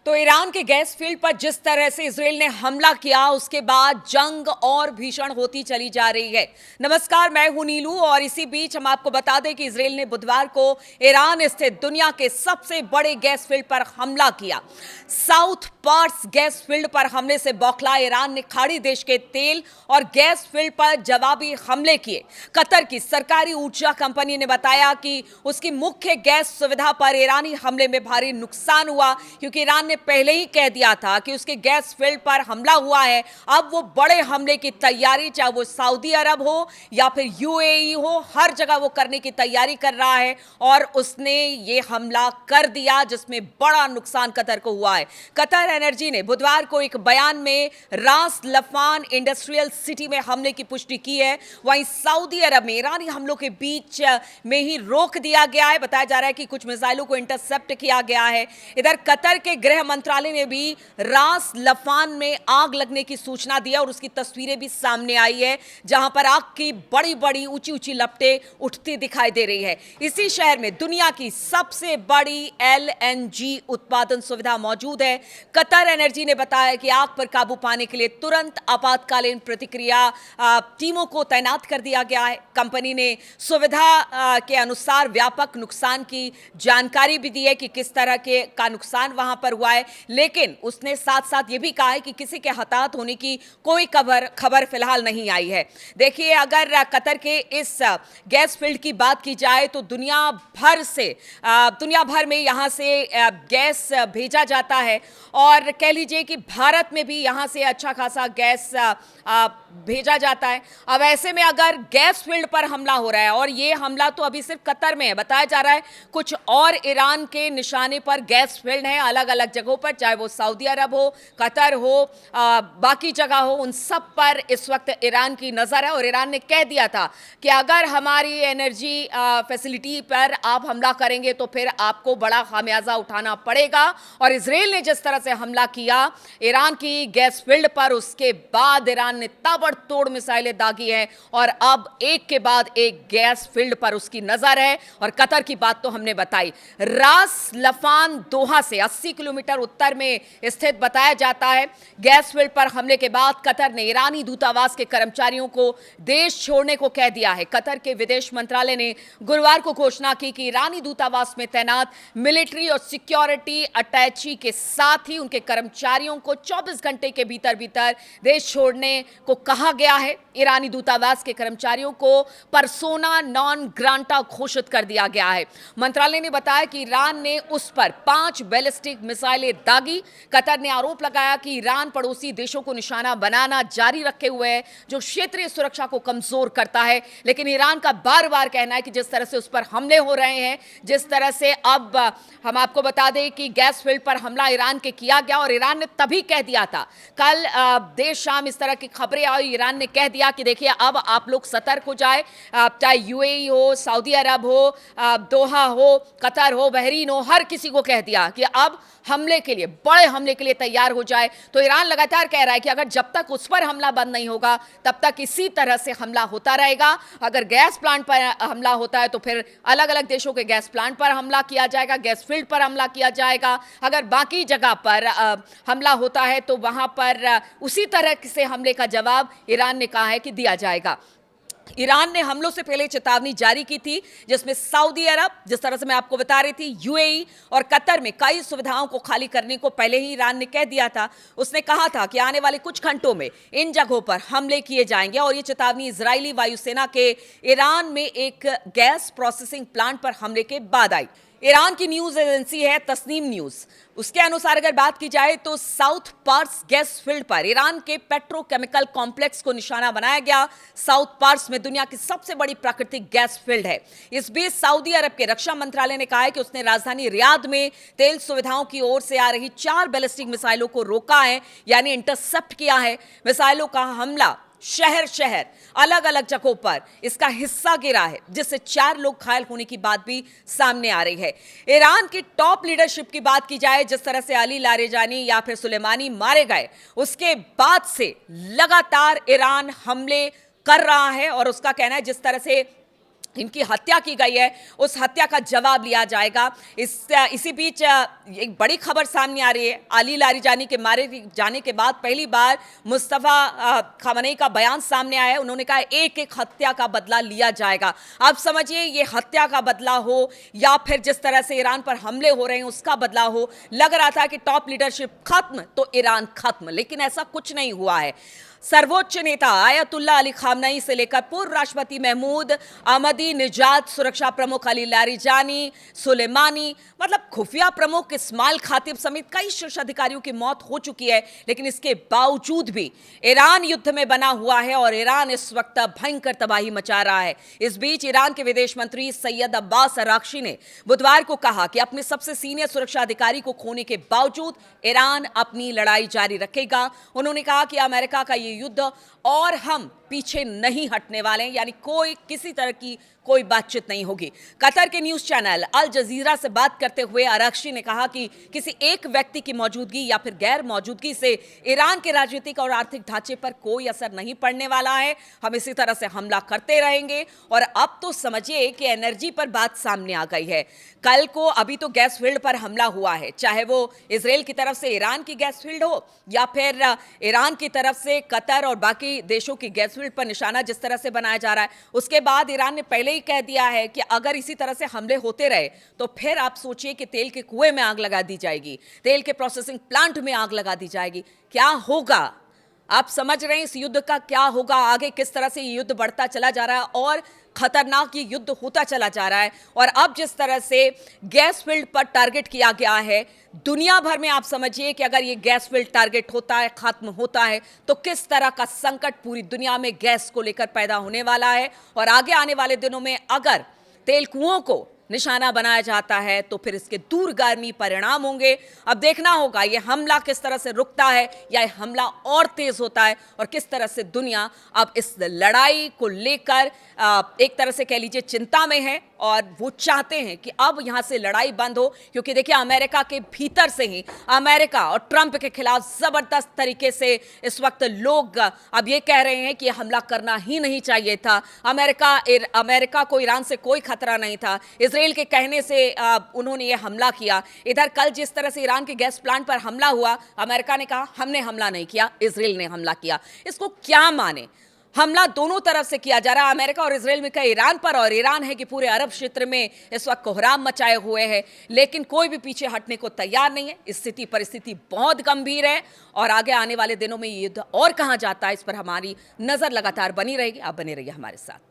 तो ईरान के gas field पर जिस तरह से इजराइल ने हमला किया, उसके बाद जंग और भीषण होती चली जा रही है। नमस्कार, मैं हूं नीलू और इसी बीच हम आपको बता दें कि इजराइल ने बुधवार को ईरान स्थित दुनिया के सबसे बड़े गैस फील्ड पर हमला किया। साउथ पार्स गैस फील्ड पर हमले से बौखला ईरान ने खाड़ी देश के तेल और गैस फील्ड पर जवाबी हमले किए। कतर की सरकारी ऊर्जा कंपनी ने बताया कि उसकी मुख्य गैस सुविधा पर ईरानी हमले में भारी नुकसान हुआ, क्योंकि ईरान ने पहले ही कह दिया था कि उसके गैस फील्ड पर हमला हुआ है। अब वो बड़े हमले की तैयारी, चाहे वो सऊदी अरब हो या फिर यूएई हो, हर जगह वो करने की तैयारी कर रहा है और उसने ये हमला कर दिया, जिसमें बड़ा नुकसान कतर को हुआ है। कतर एनर्जी ने बुधवार को एक बयान में रास लफान इंडस्ट्रियल सिटी में हमले की पुष्टि की है। वहीं सऊदी अरब में ईरानी हमलों के बीच में ही रोक दिया गया है। बताया जा रहा है कि कुछ मिसाइलों को इंटरसेप्ट किया गया है। इधर कतर के गृह मंत्रालय ने भी रास लफान में आग लगने की सूचना दी और उसकी तस्वीरें भी सामने आई है, जहां पर आग की बड़ी बड़ी ऊंची ऊंची लपटें उठती दिखाई दे रही है। इसी शहर में दुनिया की सबसे बड़ी एलएनजी उत्पादन सुविधा मौजूद है। कतर एनर्जी ने बताया कि आग पर काबू पाने के लिए तुरंत आपातकालीन प्रतिक्रिया टीमों को तैनात कर दिया गया है। कंपनी ने सुविधा के अनुसार व्यापक नुकसान की जानकारी भी दी है कि किस तरह का नुकसान वहां पर हुआ है, लेकिन उसने साथ साथ ये भी कहा है कि किसी के हताहत होने की कोई खबर फिलहाल नहीं आई है। देखिए, अगर कतर के इस गैस फील्ड की बात की जाए तो दुनिया भर में यहां से गैस भेजा जाता है और कह लीजिए कि भारत में भी यहां से अच्छा खासा गैस भेजा जाता है। अब ऐसे में अगर गैस फील्ड पर हमला हो रहा है, और ये हमला तो अभी सिर्फ कतर में है, बताया जा रहा है कुछ और ईरान के निशाने पर गैस फील्ड है अलग अलग जगहों पर, चाहे वो सऊदी अरब हो, कतर हो, बाकी जगह हो, उन सब पर इस वक्त ईरान की नजर है। और ईरान ने कह दिया था कि अगर हमारी एनर्जी फैसिलिटी पर आप हमला करेंगे तो फिर आपको बड़ा खामियाजा उठाना पड़ेगा। और इजराइल ने जिस तरह से हमला किया ईरान की गैस फील्ड पर, उसके बाद ईरान ने ताबड़तोड़ मिसाइलें दागी हैं और अब एक के बाद एक गैस फील्ड पर उसकी नजर है। और कतर की बात तो हमने बताई। रास लफान दोहा से 80 किलोमीटर उत्तर में स्थित बताया जाता है। गैस फील्ड पर हमले के बाद कतर ने ईरानी दूतावास के कर्मचारियों को देश छोड़ने को कह दिया है। कतर के विदेश मंत्रालय ने गुरुवार को घोषणा की कि ईरानी दूतावास में तैनात मिलिट्री और सिक्योरिटी अटैची के साथ ही उनके कर्मचारियों को 24 घंटे के भीतर भीतर देश छोड़ने को कहा गया है। ईरानी दूतावास के कर्मचारियों को परसोना नॉन ग्रांटा घोषित कर दिया गया है। मंत्रालय ने बताया कि ईरान ने उस पर 5 बैलिस्टिक मिसाइलें दागी। कतर ने आरोप लगाया कि ईरान पड़ोसी देशों को निशाना बनाना जारी रखे हुए है, जो क्षेत्रीय सुरक्षा को कमजोर करता है। लेकिन ईरान का बार बार कहना है कि जिस तरह से उस पर हमले हो रहे हैं, जिस तरह से अब हम आपको बता दें कि गैस फील्ड पर हमला ईरान के किया गया और ईरान ने तभी कह दिया था, कल देर शाम इस तरह की खबरें आई, ईरान ने कह दिया कि देखिए अब आप लोग सतर्क हो जाए, चाहे यूएई हो, सऊदी अरब हो, दोहा हो, कतर हो, बहरीन हो, हर किसी को कह दिया कि अब हमले के लिए, बड़े हमले के लिए तैयार हो जाए। तो ईरान लगातार कह रहा है कि अगर जब तक उस पर हमला बंद नहीं होगा तब तक इसी तरह से हमला होता रहेगा। अगर गैस प्लांट पर हमला होता है तो फिर अलग अलग देशों के गैस प्लांट पर हमला किया जाएगा, गैस फील्ड पर हमला किया जाएगा। अगर बाकी जगह पर हमला होता है तो वहां पर उसी तरह से हमले का जवाब ईरान ने कहा है कि दिया जाएगा। ईरान ने हमलों से पहले चेतावनी जारी की थी, जिसमें सऊदी अरब, जिस तरह से मैं आपको बता रही थी, यूएई और कतर में कई सुविधाओं को खाली करने को पहले ही ईरान ने कह दिया था। उसने कहा था कि आने वाले कुछ घंटों में इन जगहों पर हमले किए जाएंगे। और ये चेतावनी इजरायली वायुसेना के ईरान में एक गैस प्रोसेसिंग प्लांट पर हमले के बाद आई। ईरान की न्यूज एजेंसी है तस्नीम न्यूज, उसके अनुसार अगर बात की जाए तो साउथ पार्स गैस फील्ड पर ईरान के पेट्रोकेमिकल कॉम्प्लेक्स को निशाना बनाया गया। साउथ पार्स में दुनिया की सबसे बड़ी प्राकृतिक गैस फील्ड है। इस बीच सऊदी अरब के रक्षा मंत्रालय ने कहा है कि उसने राजधानी रियाद में तेल सुविधाओं की ओर से आ रही 4 बैलिस्टिक मिसाइलों को रोका है, यानी इंटरसेप्ट किया है। मिसाइलों का हमला शहर शहर अलग अलग जगहों पर इसका हिस्सा गिरा है, जिससे 4 लोग घायल होने की बात भी सामने आ रही है। ईरान की टॉप लीडरशिप की बात की जाए, जिस तरह से अली लारेजानी या फिर सुलेमानी मारे गए, उसके बाद से लगातार ईरान हमले कर रहा है और उसका कहना है जिस तरह से इनकी हत्या की गई है, उस हत्या का जवाब लिया जाएगा। इसी बीच एक बड़ी खबर सामने आ रही है। अली लारिजानी के मारे जाने के बाद पहली बार मुस्तफा खamenei का बयान सामने आया है। उन्होंने कहा एक एक हत्या का बदला लिया जाएगा। आप समझिए, ये हत्या का बदला हो या फिर जिस तरह से ईरान पर हमले हो रहे हैं उसका बदला हो। लग रहा था कि टॉप लीडरशिप खत्म तो ईरान खत्म, लेकिन ऐसा कुछ नहीं हुआ है। सर्वोच्च नेता आयतुल्ला अली खामनेई से लेकर पूर्व राष्ट्रपति महमूद अहमदी निजात, सुरक्षा प्रमुख अली लारिजानी, सुलेमानी, मतलब खुफिया प्रमुख इस्माइल खातिब समेत कई शीर्ष अधिकारियों की मौत हो चुकी है। लेकिन इसके बावजूद भी ईरान युद्ध में बना हुआ है और ईरान इस वक्त भयंकर तबाही मचा रहा है। इस बीच ईरान के विदेश मंत्री सैयद अब्बास अराक्ची ने बुधवार को कहा कि अपने सबसे सीनियर सुरक्षा अधिकारी को खोने के बावजूद ईरान अपनी लड़ाई जारी रखेगा। उन्होंने कहा कि अमेरिका का ये युद्ध और हम पीछे नहीं हटने वाले हैं, यानी किसी तरह की कोई बातचीत नहीं होगी। कतर के न्यूज चैनल अल जजीरा से बात करते हुए अराक्ची ने कहा कि किसी एक व्यक्ति की मौजूदगी या फिर गैर मौजूदगी से ईरान के राजनीतिक और आर्थिक ढांचे पर कोई असर नहीं पड़ने वाला है। हम इसी तरह से हमला करते रहेंगे। और अब तो समझिए कि एनर्जी पर बात सामने आ गई है। कल को अभी तो गैस फील्ड पर हमला हुआ है, चाहे वो इजराइल की तरफ से ईरान की गैस फील्ड हो या फिर ईरान की तरफ से कतर और बाकी देशों की गैस फील्ड पर निशाना जिस तरह से बनाया जा रहा है। उसके बाद ईरान ने पहले ही कह दिया है कि अगर इसी तरह से हमले होते रहे तो फिर आप सोचिए कि तेल के कुएं में आग लगा दी जाएगी, तेल के प्रोसेसिंग प्लांट में आग लगा दी जाएगी। क्या होगा? आप समझ रहे हैं इस युद्ध का क्या होगा, आगे किस तरह से ये युद्ध बढ़ता चला जा रहा है और खतरनाक ये युद्ध होता चला जा रहा है। और अब जिस तरह से गैस फील्ड पर टारगेट किया गया है दुनिया भर में, आप समझिए कि अगर ये गैस फील्ड टारगेट होता है, खत्म होता है, तो किस तरह का संकट पूरी दुनिया में गैस को लेकर पैदा होने वाला है। और आगे आने वाले दिनों में अगर तेल कुओं को निशाना बनाया जाता है तो फिर इसके दूरगामी परिणाम होंगे। अब देखना होगा ये हमला किस तरह से रुकता है या ये हमला और तेज होता है और किस तरह से दुनिया अब इस लड़ाई को लेकर एक तरह से कह लीजिए चिंता में है और वो चाहते हैं कि अब यहां से लड़ाई बंद हो। क्योंकि देखिए, अमेरिका के भीतर से ही अमेरिका और ट्रंप के खिलाफ जबरदस्त तरीके से इस वक्त लोग अब ये कह रहे हैं कि हमला करना ही नहीं चाहिए था। अमेरिका को ईरान से कोई खतरा नहीं था, इजराइल के कहने से उन्होंने ये हमला किया। इधर कल जिस तरह से ईरान के गैस प्लांट पर हमला हुआ, अमेरिका ने कहा हमने हमला नहीं किया, इजराइल ने हमला किया। इसको क्या माने? हमला दोनों तरफ से किया जा रहा है, अमेरिका और इजराइल में कहा ईरान पर, और ईरान है कि पूरे अरब क्षेत्र में इस वक्त कोहराम मचाए हुए है। लेकिन कोई भी पीछे हटने को तैयार नहीं है। परिस्थिति बहुत गंभीर है और आगे आने वाले दिनों में ये युद्ध और कहां जाता है इस पर हमारी नजर लगातार बनी रहेगी। आप बने रहिए हमारे साथ।